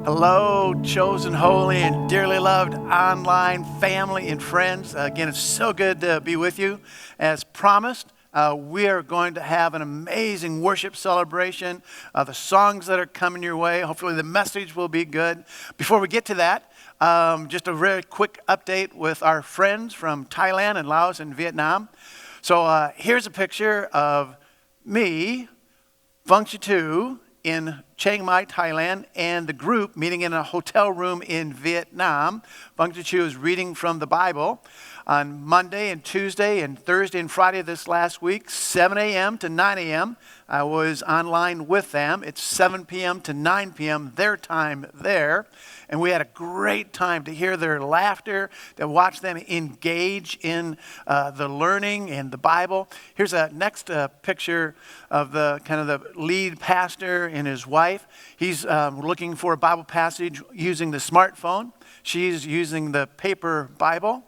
Hello, chosen, holy, and dearly loved online family and friends. Again, it's so good to be with you. As promised, we are going to have an amazing worship celebration. The songs that are coming your way, hopefully the message will be good. Before we get to that, just a very quick update with our friends from Thailand and Laos and Vietnam. So here's a picture of me, Function 2, in Chiang Mai, Thailand, and the group meeting in a hotel room in Vietnam. Function 2 is reading from the Bible on Monday and Tuesday and Thursday and Friday of this last week, 7 a.m. to 9 a.m. I was online with them. It's 7 p.m. to 9 p.m. their time there. And we had a great time to hear their laughter, to watch them engage in the learning and the Bible. Here's a next picture of the kind of the lead pastor and his wife. He's looking for a Bible passage using the smartphone. She's using the paper Bible.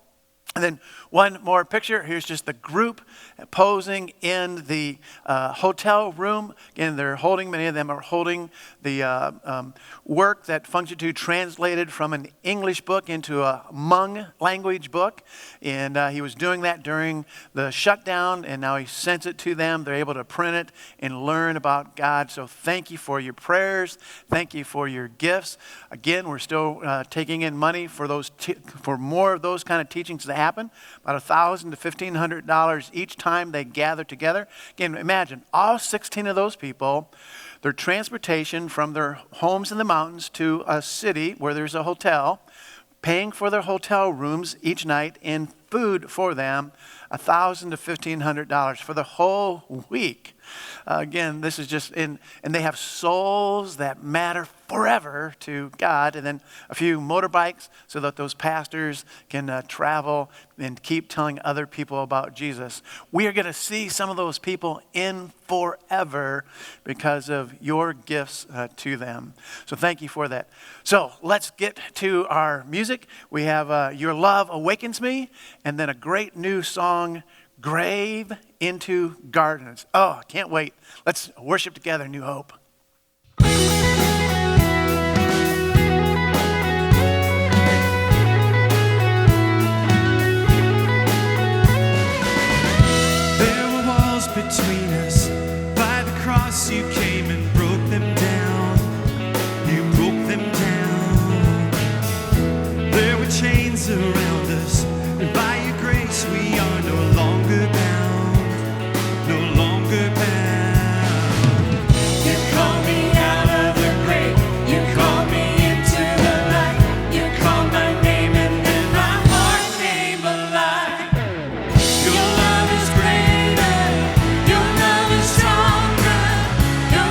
And then one more picture. Here's just the group posing in the hotel room. Again, many of them are holding the work that Function 2 translated from an English book into a Hmong language book. And he was doing that during the shutdown, and now he sends it to them. They're able to print it and learn about God. So thank you for your prayers. Thank you for your gifts. Again, we're still taking in money for for more of those kind of teachings to happen. About $1,000 to $1,500 each time they gather together. Again, imagine all 16 of those people, their transportation from their homes in the mountains to a city where there's a hotel, paying for their hotel rooms each night and food for them, $1,000 to $1,500 for the whole week. Again, this is just and they have souls that matter forever to God, and then a few motorbikes so that those pastors can travel and keep telling other people about Jesus. We are going to see some of those people in forever because of your gifts to them. So thank you for that. So let's get to our music. We have Your Love Awakens Me, and then a great new song, Grave into Gardens. Oh, I can't wait. Let's worship together, New Hope. There were walls between us. By the cross you came and broke them down. You broke them down. There were chains around us, and by your grace we are no longer bound. No longer bound. You call me out of the grave. You call me into the light. You called my name and then my heart came alive. Your love is greater. Your love is stronger. Your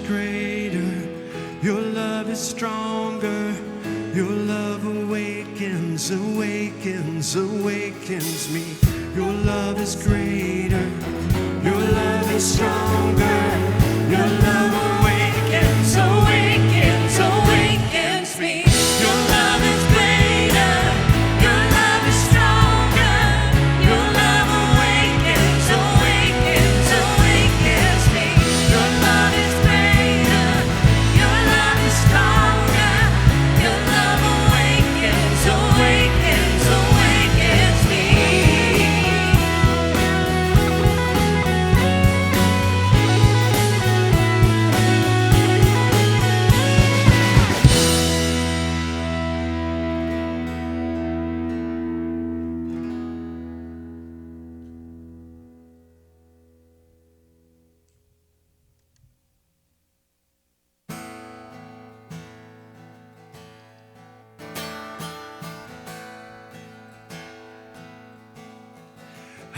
greater, your love is stronger, your love awakens, awakens, awakens me. Your love is greater, your love is stronger, your love awakens, awakens, awakens me. Your love is greater, your love is stronger, your love awakens, awakens, awakens me. Your love is greater, your love is stronger, your love awakens, awakens, awakens me.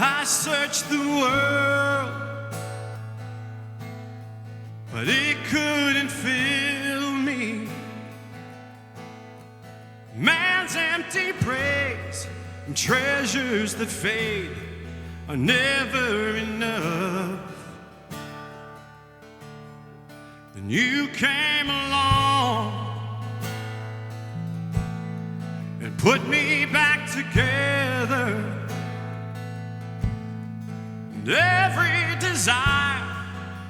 I searched the world, but it couldn't fill me. Man's empty praise and treasures that fade are never enough. Then you came along and put me back together. And every desire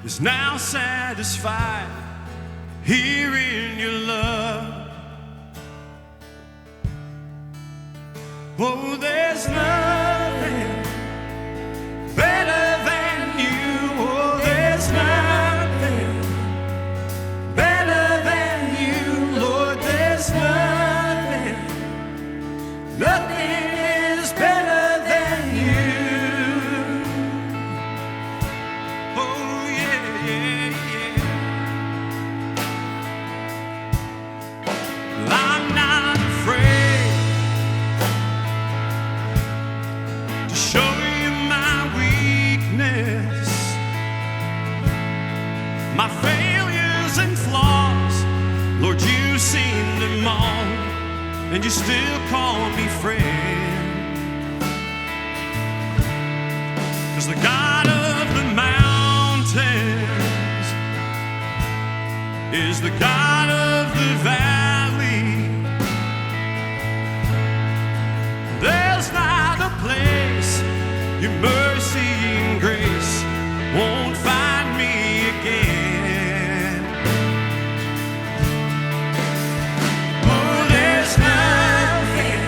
is now satisfied here in your love. Oh, there's nothing better than you. Oh, there's nothing better than you. Lord, there's nothing, nothing is better than you. Oh, yeah, yeah, yeah. I'm not afraid to show you my weakness, my failures and flaws. Lord, you've seen them all, and you still call me friend. 'Cause the God of the mountains is the God of the valley. There's not a place your mercy and grace won't find me again. Oh, there's nothing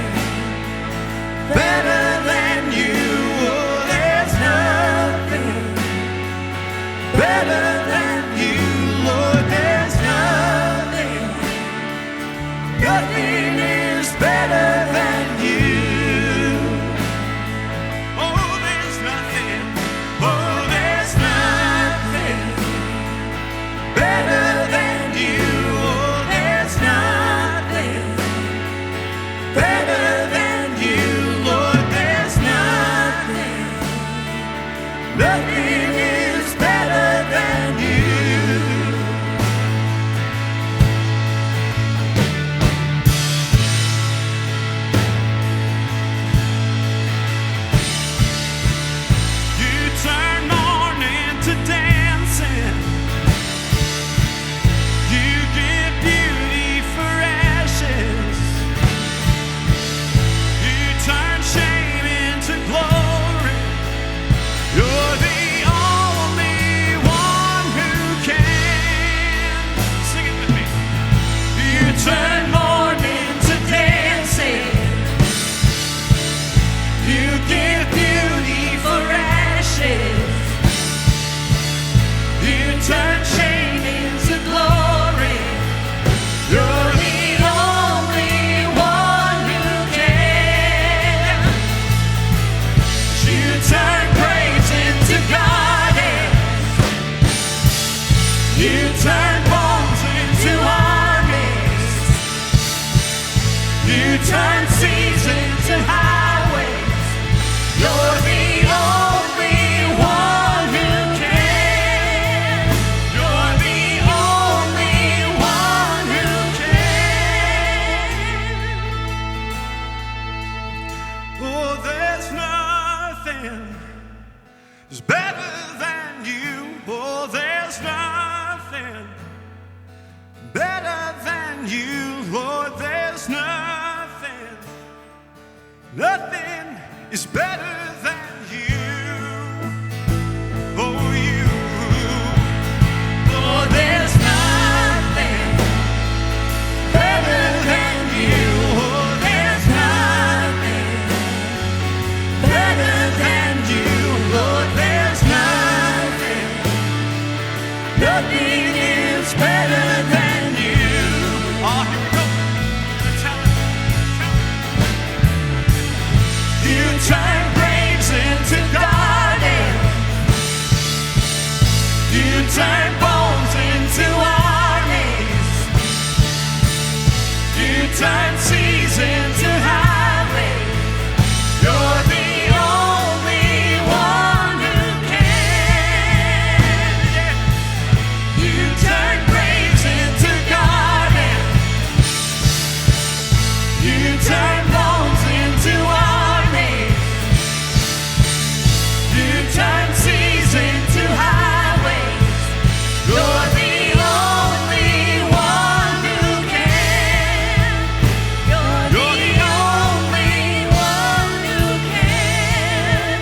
better than you. Oh, there's nothing better than you. Lord, there's nothing, nothing is better than you. Oh, there's nothing, oh, there's nothing better than you. Oh, there's nothing better than you. Lord, there's nothing, nothing is better than you. You turn mourning to dancing. You give beauty for ashes. You turn shame into glory. You're the only one who can. Sing it with me. You turn mourning to dancing. You give beauty for ashes. You turn shame into glory. You're the only one who can. You turn praise into gardens. You turn bones into armies. You turn seas into highways. You're the only one who can. You're the only is better than you. Oh, there's nothing better than you, Lord. There's nothing, nothing is better than you. Oh, you. Oh, there's nothing better than you. Oh, there's nothing better than you, Lord. There's nothing, nothing is better than you. Oh, here we go. Tell it. You turn graves into gardens. You turn bones into armies. You turn seas into highways. You're the only one who can. You turn graves into gardens. You turn bones into armies. You turn seas into highways. You're the only one who can. You're the only one who can.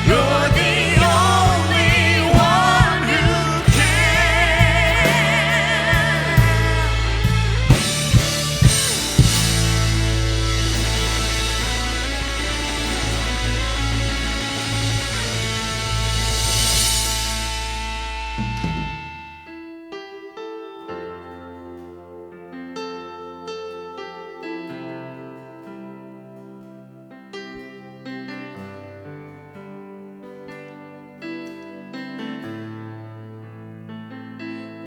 You're the only one who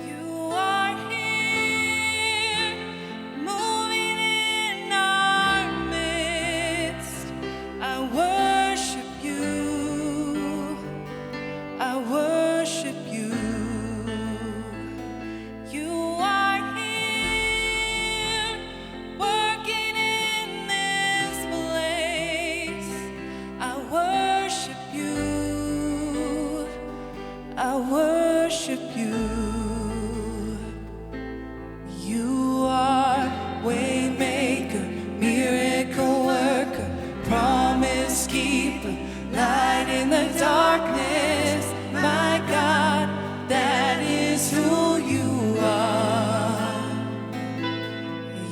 You are here, moving in our midst. I worship you. I worship you. You are here, working in this place. I worship you. I worship you. You are waymaker, miracle worker, promise keeper, light in the darkness. My God, that is who you are.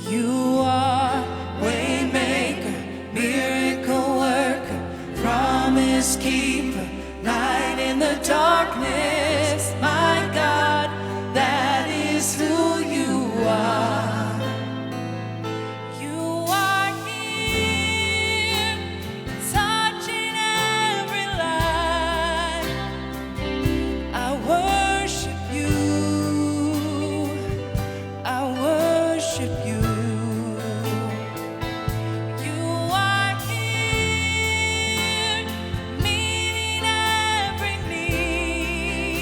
You are waymaker, miracle worker, promise keeper, light in the darkness. My God, that is who you are. You are here, touching every life. I worship you. I worship you. You are here, meeting every need.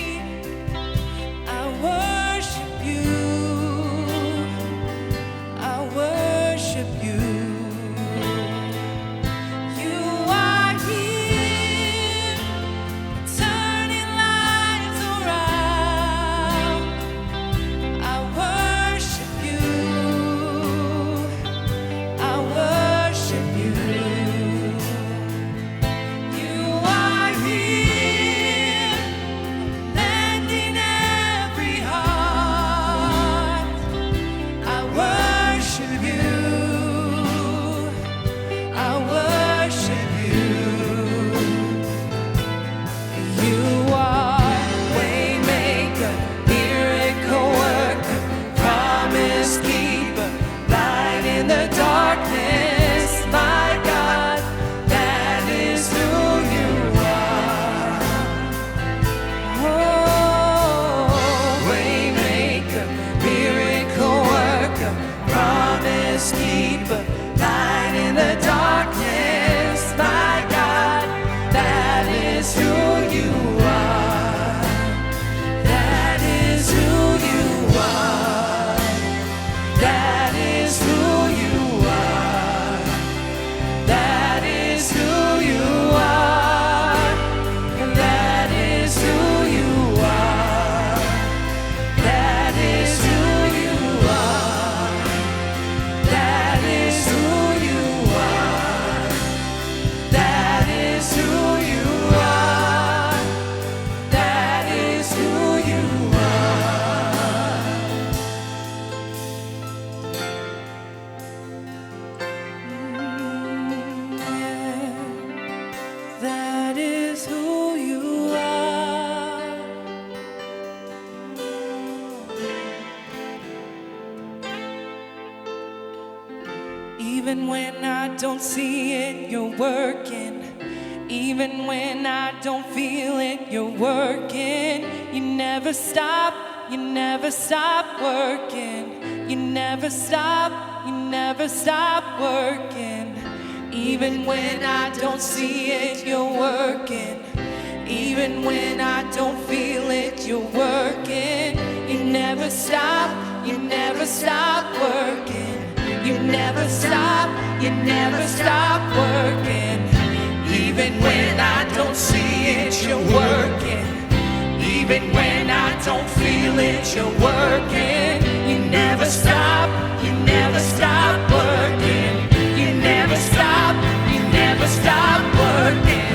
Even when I don't see it, you're working. Even when I don't feel it, you're working. You never stop working. You never stop working. Even when I don't see it, you're working. Even when I don't feel it, you're working. You never stop working. You never stop working. Even when I don't see it, you're working. Even when I don't feel it, you're working. You never stop working. You never stop working.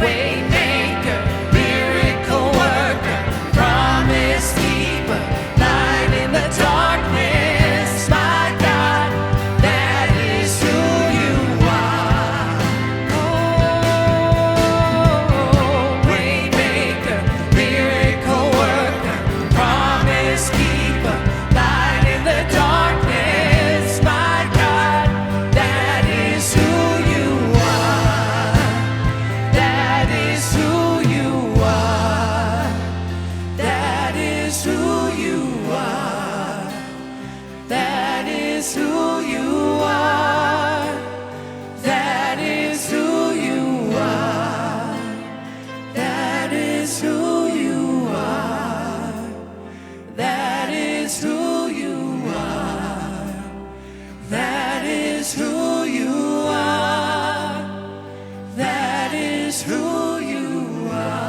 Waymaker, miracle worker, promise keeper, light in the darkness, my God, that is who you are. Oh, waymaker, miracle worker, promise keeper, light in the darkness, my God, that is who you are. That is who you are. That is who you are. That is who you are. That is who you are. That is who you are. That is who you are. That is who you are. That is who you are.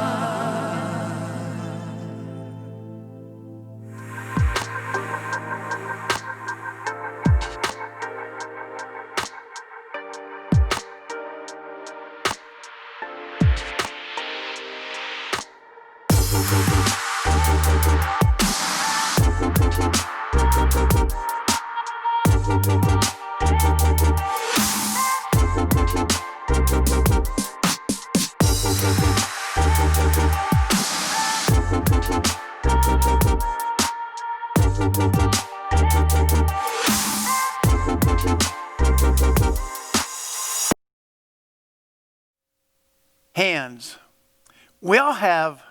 Hands. We all have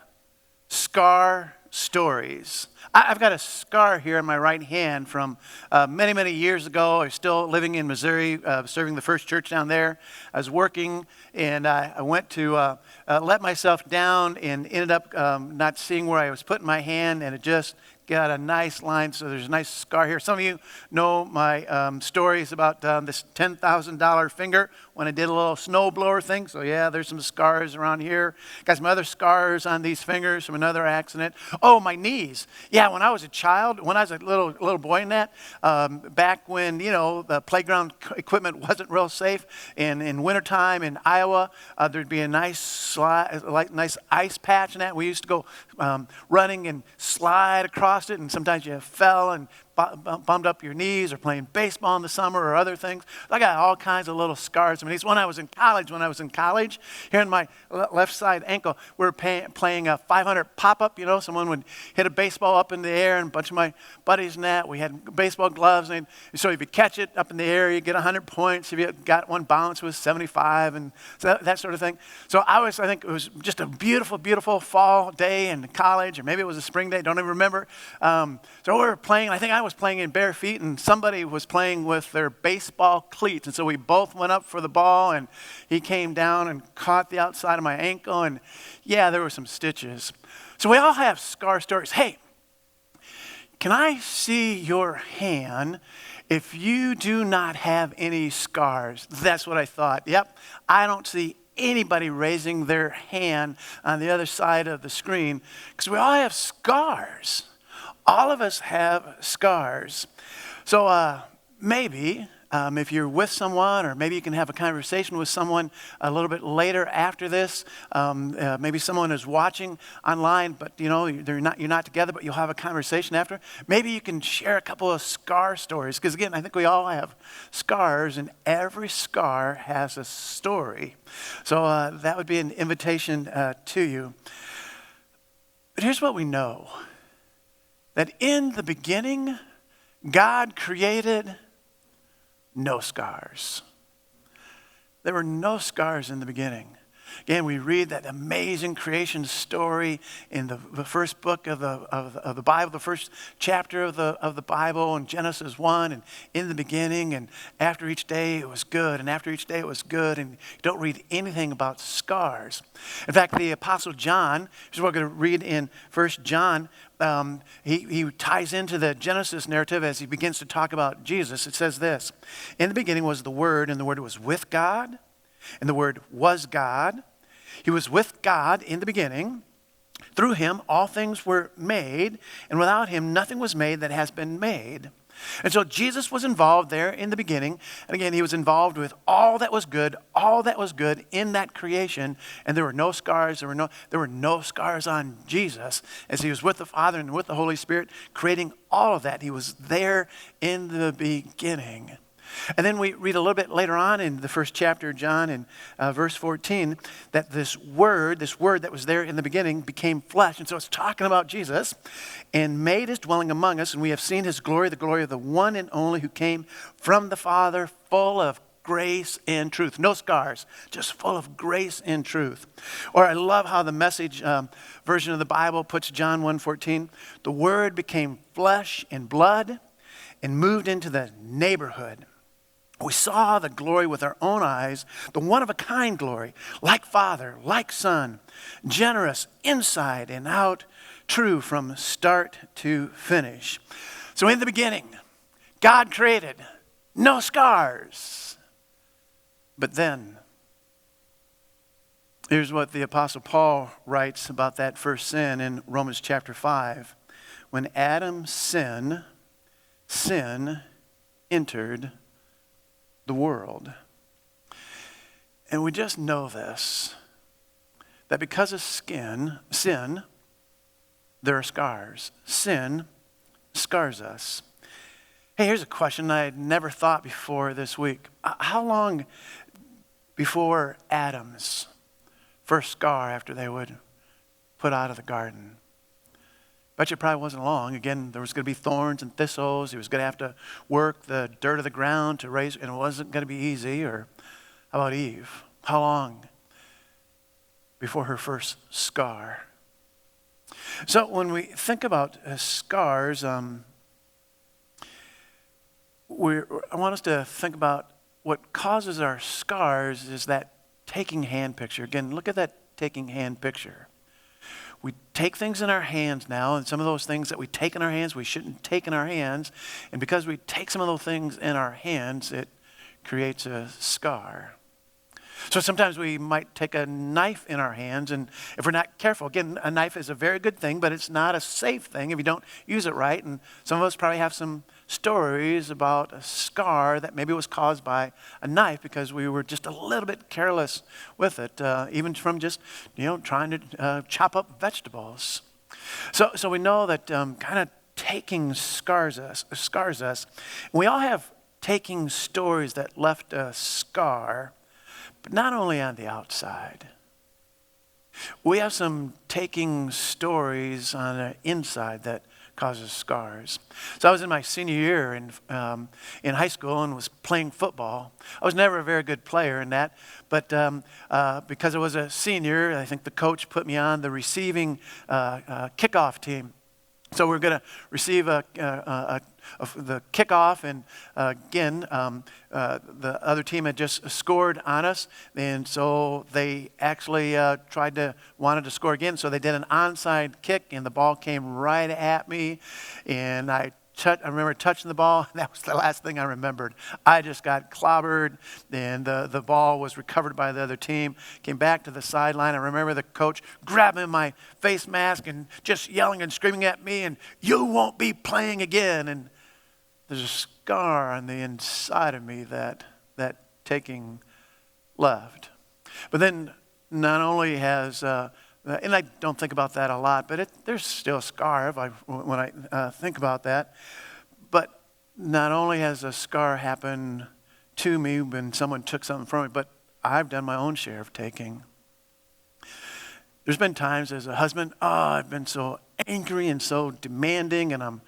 scar stories. I've got a scar here in my right hand from many, many years ago. I was still living in Missouri, serving the First Church down there. I was working, and I went to let myself down and ended up not seeing where I was putting my hand, and it just got a nice line. So there's a nice scar here. Some of you know my stories about this $10,000 finger when I did a little snowblower thing. So yeah, there's some scars around here. Got some other scars on these fingers from another accident. Oh, my knees. Yeah, when I was a child, when I was a little boy in that, back when, the playground equipment wasn't real safe, and in wintertime in Iowa, there'd be a nice nice ice patch in that. We used to go running and slide across it, and sometimes you fell and bummed up your knees, or playing baseball in the summer or other things. I got all kinds of little scars. I mean, when I was in college, here in my left side ankle, we were playing a 500 pop-up. Someone would hit a baseball up in the air, and a bunch of my buddies and that, we had baseball gloves, and so if you catch it up in the air, you get 100 points. If you got one bounce, it was 75, and so that sort of thing. So I think it was just a beautiful, beautiful fall day in college, or maybe it was a spring day, don't even remember. So we were playing, I think I was playing in bare feet, and somebody was playing with their baseball cleats, and so we both went up for the ball, and he came down and caught the outside of my ankle, and yeah, there were some stitches. So we all have scar stories. Hey, can I see your hand if you do not have any scars? That's what I thought. Yep, I don't see anybody raising their hand on the other side of the screen, because we all have scars. All of us have scars. So maybe if you're with someone, or maybe you can have a conversation with someone a little bit later after this. Maybe someone is watching online, but you're not together, but you'll have a conversation after. Maybe you can share a couple of scar stories, because again, I think we all have scars, and every scar has a story. So that would be an invitation to you. But here's what we know. That in the beginning, God created no scars. There were no scars in the beginning. Again, we read that amazing creation story in the first book of the Bible, the first chapter of the Bible in Genesis 1, and in the beginning, and after each day it was good, and after each day it was good, and you don't read anything about scars. In fact, the Apostle John, which is what we're going to read in 1 John, he ties into the Genesis narrative as he begins to talk about Jesus. It says this: in the beginning was the Word, and the Word was with God, and the Word was God. He was with God in the beginning. Through him all things were made, and without him nothing was made that has been made. And so Jesus was involved there in the beginning. And again, he was involved with all that was good in that creation. And there were no scars. There were no scars on Jesus as he was with the Father and with the Holy Spirit, creating all of that. He was there in the beginning. And then we read a little bit later on in the first chapter of John in verse 14 that this word that was there in the beginning became flesh. And so it's talking about Jesus and made his dwelling among us. And we have seen his glory, the glory of the one and only who came from the Father, full of grace and truth. No scars, just full of grace and truth. Or I love how the Message version of the Bible puts John 1:14. The word became flesh and blood and moved into the neighborhood. We saw the glory with our own eyes, the one-of-a-kind glory, like Father, like Son, generous inside and out, true from start to finish. So in the beginning, God created, no scars. But then, here's what the Apostle Paul writes about that first sin in Romans chapter 5. When Adam's sin entered the world. And we just know this, that because of sin, there are scars. Sin scars us. Hey, here's a question I had never thought before this week. How long before Adam's first scar after they would put out of the garden? Bet you it probably wasn't long. Again, there was going to be thorns and thistles. He was going to have to work the dirt of the ground to raise, and it wasn't going to be easy. Or how about Eve? How long before her first scar? So when we think about scars, I want us to think about what causes our scars is that taking hand picture. Again, look at that taking hand picture. We take things in our hands now, and some of those things that we take in our hands, we shouldn't take in our hands. And because we take some of those things in our hands, it creates a scar. So sometimes we might take a knife in our hands, and if we're not careful, again, a knife is a very good thing, but it's not a safe thing if you don't use it right. And some of us probably have some stories about a scar that maybe was caused by a knife because we were just a little bit careless with it, even from just, trying to chop up vegetables. So we know that kind of taking scars us. We all have taking stories that left a scar, but not only on the outside. We have some taking stories on the inside that causes scars. So I was in my senior year in high school and was playing football. I was never a very good player in that, but because I was a senior, I think the coach put me on the receiving kickoff team. So we're going to receive the kickoff, and again, the other team had just scored on us, and so they actually wanted to score again. So they did an onside kick, and the ball came right at me, and I remember touching the ball, and that was the last thing I remembered. I just got clobbered, and the ball was recovered by the other team, came back to the sideline. I remember the coach grabbing my face mask and just yelling and screaming at me, and "You won't be playing again." And there's a scar on the inside of me that taking left. But then not only has and I don't think about that a lot, but there's still a scar when I think about that. But not only has a scar happened to me when someone took something from me, but I've done my own share of taking. There's been times as a husband, I've been so angry and so demanding, and I'm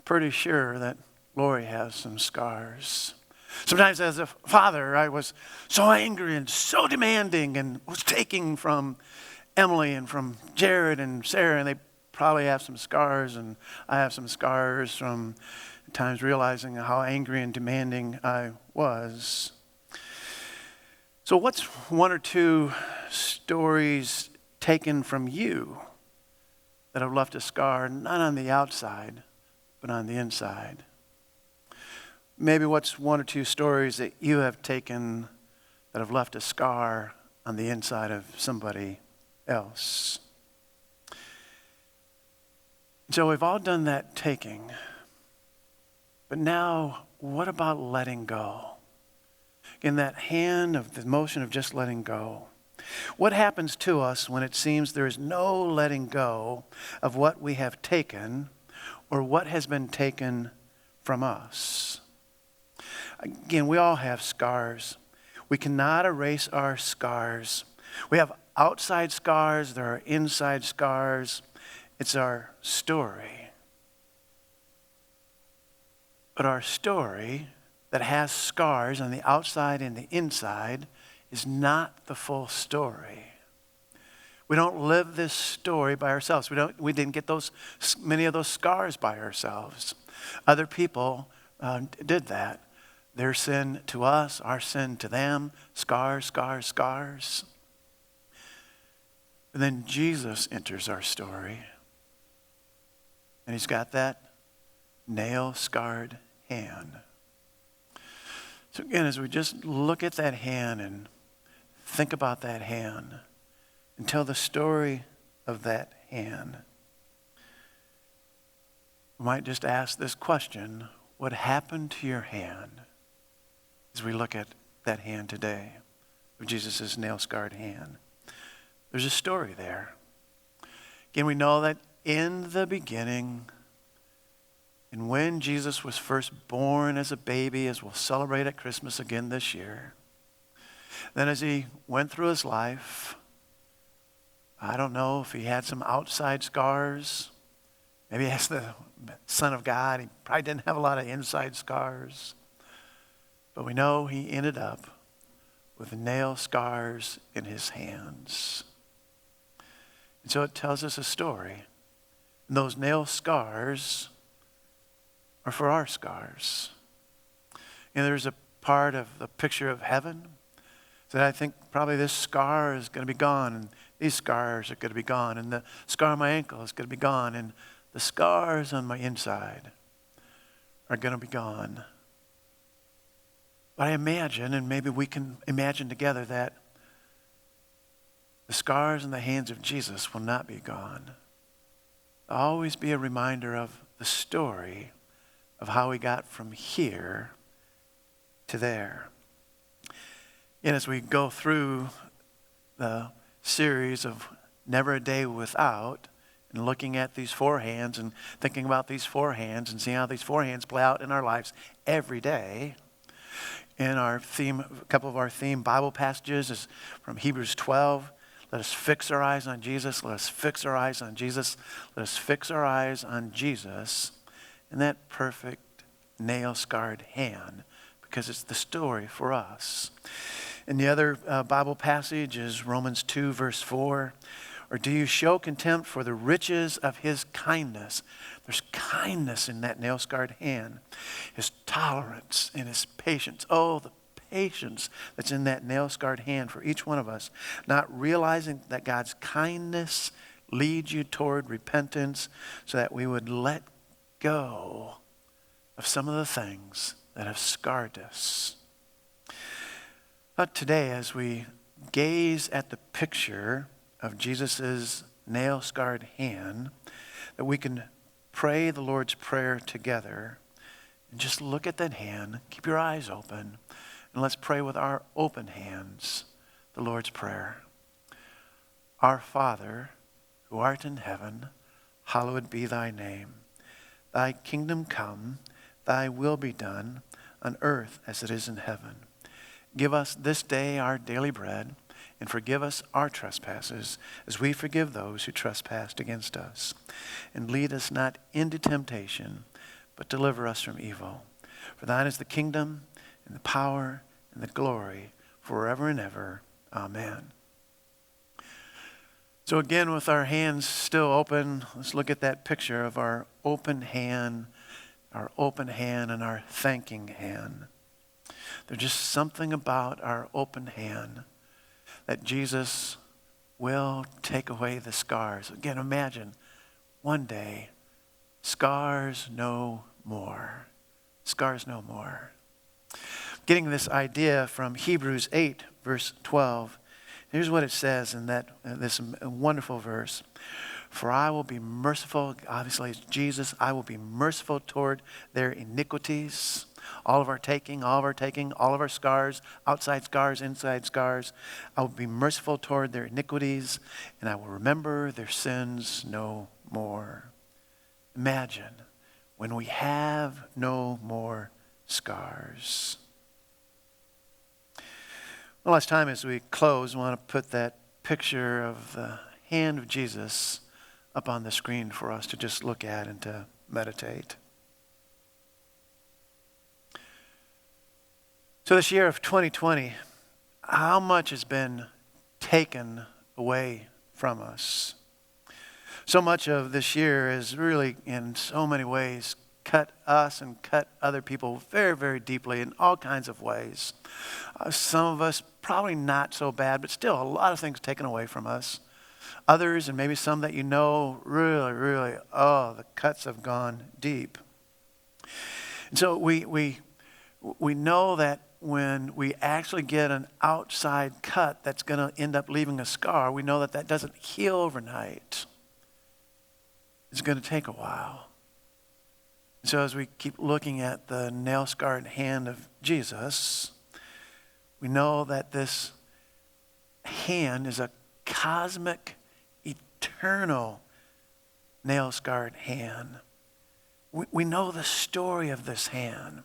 pretty sure that Lori has some scars. Sometimes as a father, I was so angry and so demanding and was taking from Emily and from Jared and Sarah, and they probably have some scars, and I have some scars from times realizing how angry and demanding I was. So what's one or two stories taken from you that have left a scar, not on the outside, but on the inside? Maybe what's one or two stories that you have taken that have left a scar on the inside of somebody else? So we've all done that taking. But now, what about letting go? In that hand of the motion of just letting go. What happens to us when it seems there is no letting go of what we have taken or what has been taken from us? Again, we all have scars. We cannot erase our scars. We have outside scars, there are inside scars. It's our story. But our story that has scars on the outside and the inside is not the full story. We don't live this story by ourselves. We didn't get many of those scars by ourselves. Other people did that. Their sin to us, our sin to them, scars, scars, scars. And then Jesus enters our story. And he's got that nail-scarred hand. So again, as we just look at that hand and think about that hand and tell the story of that hand, we might just ask this question: what happened to your hand? As we look at that hand today, of Jesus' nail-scarred hand, there's a story there. Again, we know that in the beginning, and when Jesus was first born as a baby, as we'll celebrate at Christmas again this year, then as he went through his life, I don't know if he had some outside scars. Maybe as the Son of God, he probably didn't have a lot of inside scars. But we know he ended up with nail scars in his hands. And so it tells us a story. And those nail scars are for our scars. And there's a part of the picture of heaven that I think probably this scar is going to be gone, and these scars are going to be gone, and the scar on my ankle is going to be gone, and the scars on my inside are going to be gone. But I imagine, and maybe we can imagine together, that the scars in the hands of Jesus will not be gone. There'll always be a reminder of the story of how we got from here to there. And as we go through the series of Never a Day Without, and looking at these four hands and thinking about these four hands and seeing how these four hands play out in our lives every day, in our theme, a couple of our theme Bible passages is from Hebrews 12. Let us fix our eyes on Jesus. Let us fix our eyes on Jesus. Let us fix our eyes on Jesus and that perfect nail-scarred hand, because it's the story for us. And the other Bible passage is Romans 2, verse 4. Or do you show contempt for the riches of his kindness? There's kindness in that nail-scarred hand. His tolerance and his patience. Oh, the patience that's in that nail-scarred hand for each one of us. Not realizing that God's kindness leads you toward repentance so that we would let go of some of the things that have scarred us. But today, as we gaze at the picture of Jesus' nail-scarred hand, that we can pray the Lord's Prayer together and just look at that hand, keep your eyes open, and let's pray with our open hands the Lord's Prayer. Our Father, who art in heaven, hallowed be thy name. Thy kingdom come, thy will be done on earth as it is in heaven. Give us this day our daily bread, and forgive us our trespasses as we forgive those who trespass against us. And lead us not into temptation, but deliver us from evil. For thine is the kingdom, and the power and the glory forever and ever. Amen. So again, with our hands still open, let's look at that picture of our open hand and our thanking hand. There's just something about our open hand that Jesus will take away the scars. Again, imagine one day, scars no more. Scars no more. Getting this idea from Hebrews 8, verse 12. Here's what it says in this wonderful verse. For I will be merciful, obviously it's Jesus, I will be merciful toward their iniquities. All of our taking, all of our scars, outside scars, inside scars. I will be merciful toward their iniquities, and I will remember their sins no more. Imagine when we have no more scars. Well, last time as we close, I want to put that picture of the hand of Jesus up on the screen for us to just look at and to meditate. So this year of 2020, how much has been taken away from us? So much of this year has really, in so many ways, cut us and cut other people very, very deeply in all kinds of ways. Some of us probably not so bad, but still a lot of things taken away from us. Others, and maybe some that you know, really, really, the cuts have gone deep. And so we know that when we actually get an outside cut that's going to end up leaving a scar, we know that that doesn't heal overnight. It's going to take a while. So as we keep looking at the nail-scarred hand of Jesus, we know that this hand is a cosmic, eternal nail-scarred hand. We know the story of this hand.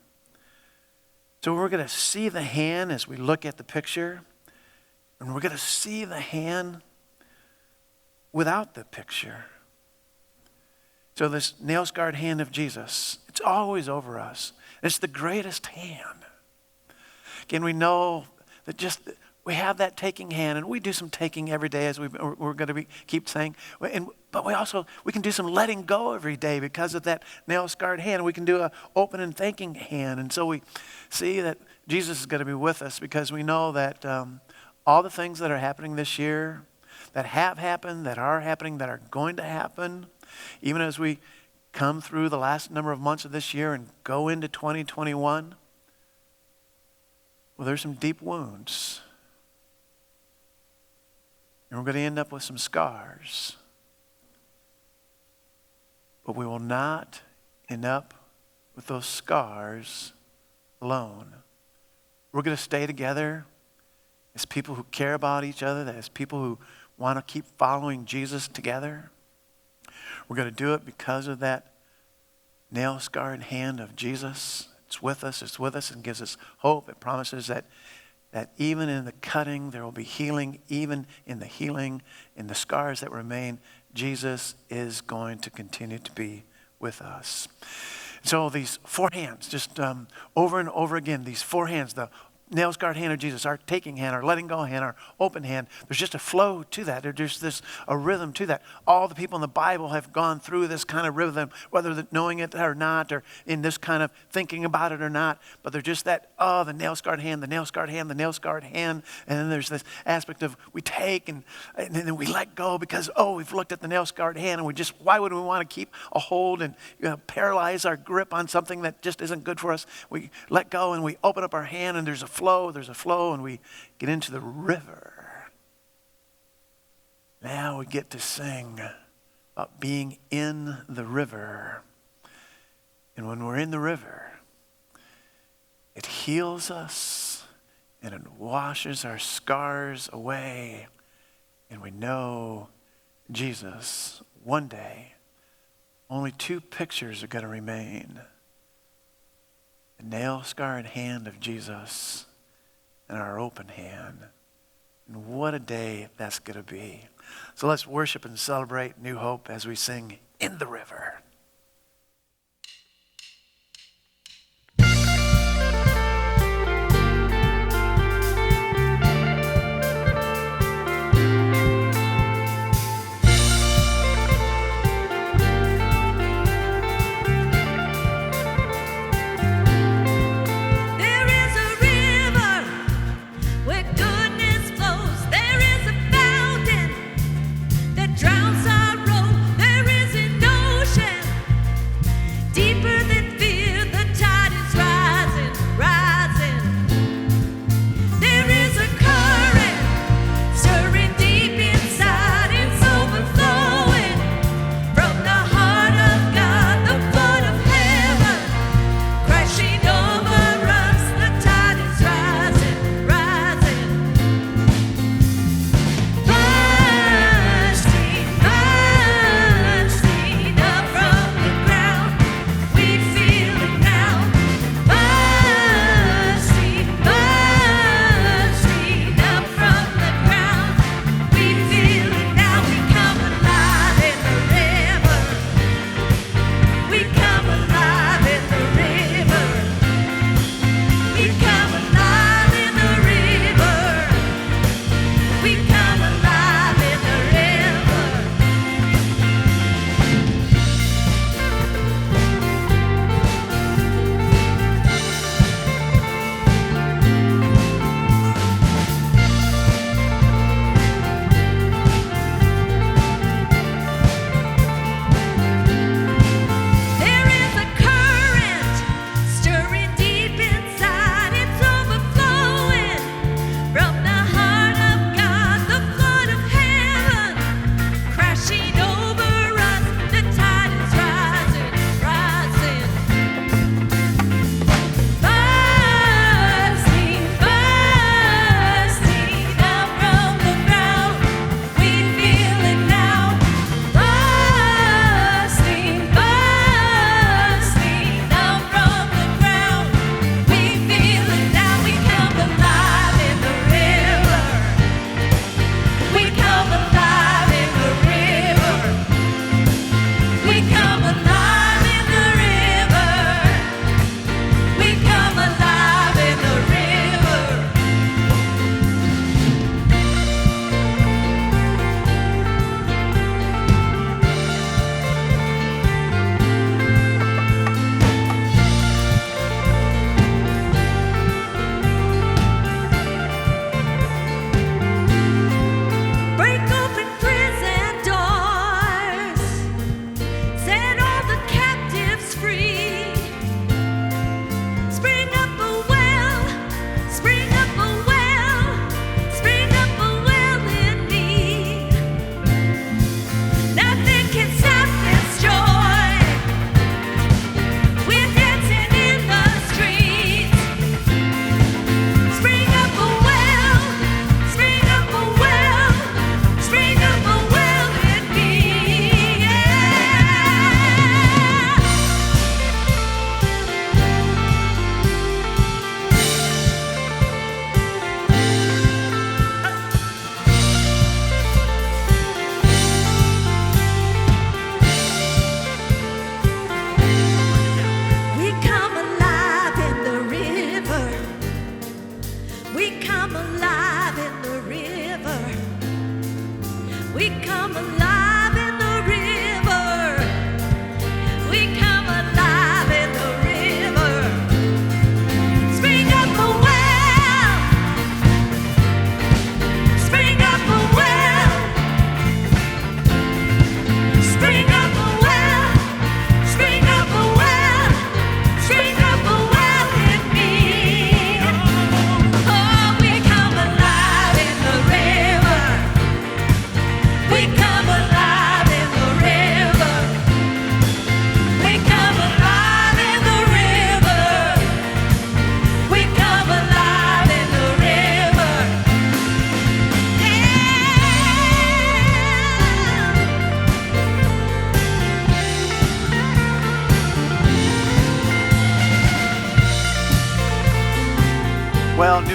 So we're going to see the hand as we look at the picture, and we're going to see the hand without the picture. So this nail-scarred hand of Jesus, it's always over us. It's the greatest hand. Again, we know that we have that taking hand, and we do some taking every day, as we're going to keep saying. But we can do some letting go every day because of that nail-scarred hand. We can do an open and thanking hand. And so we see that Jesus is going to be with us because we know that all the things that are happening this year, that have happened, that are happening, that are going to happen, even as we come through the last number of months of this year and go into 2021, well, there's some deep wounds. And we're going to end up with some scars. But we will not end up with those scars alone. We're going to stay together as people who care about each other, as people who want to keep following Jesus together. We're going to do it because of that nail-scarred hand of Jesus. It's with us and gives us hope. It promises that even in the cutting, there will be healing. Even in the healing, in the scars that remain, Jesus is going to continue to be with us. So these four hands, just over and over again, these four hands, the nail-scarred hand of Jesus, our taking hand, our letting go hand, our open hand. There's just a flow to that. There's a rhythm to that. All the people in the Bible have gone through this kind of rhythm, whether they're knowing it or not, or in this kind of thinking about it or not. But they're just that, the nail-scarred hand, the nail-scarred hand, the nail-scarred hand. And then there's this aspect of we take and then we let go because, we've looked at the nail-scarred hand and why would we want to keep a hold and paralyze our grip on something that just isn't good for us? We let go and we open up our hand and there's a flow, and we get into the river. Now we get to sing about being in the river. And when we're in the river, it heals us and it washes our scars away. And we know Jesus, one day, only two pictures are going to remain. The nail-scarred hand of Jesus and our open hand. And what a day that's going to be. So let's worship and celebrate New Hope as we sing In the River.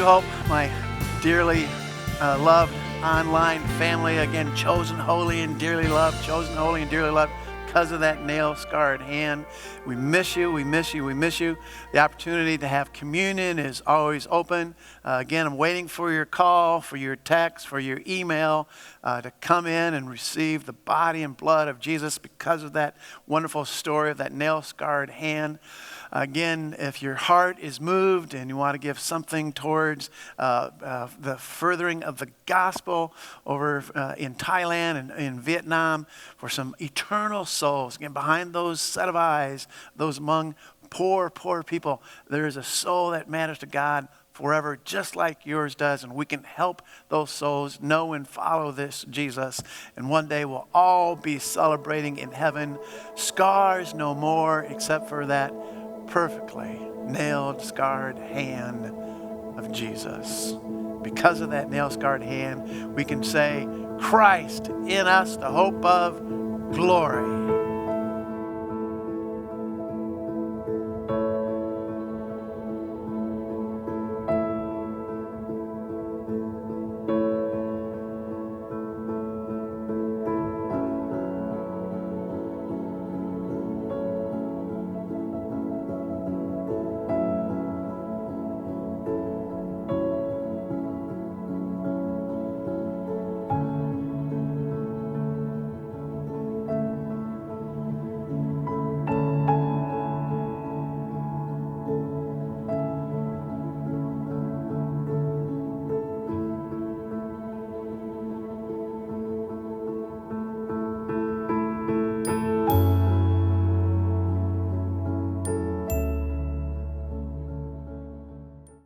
hope, my dearly loved online family, again, chosen, holy, and dearly loved, chosen, holy, and dearly loved, because of that nail-scarred hand. We miss you, we miss you, we miss you. The opportunity to have communion is always open. Again, I'm waiting for your call, for your text, for your email to come in and receive the body and blood of Jesus because of that wonderful story of that nail-scarred hand. Again, if your heart is moved and you want to give something towards the furthering of the gospel over in Thailand and in Vietnam for some eternal souls, again, behind those set of eyes, those among poor people, there is a soul that matters to God forever, just like yours does, and we can help those souls know and follow this Jesus, and one day we'll all be celebrating in heaven, scars no more, except for that perfectly nailed, scarred hand of Jesus. Because of that nail-scarred hand, we can say, Christ in us, the hope of glory.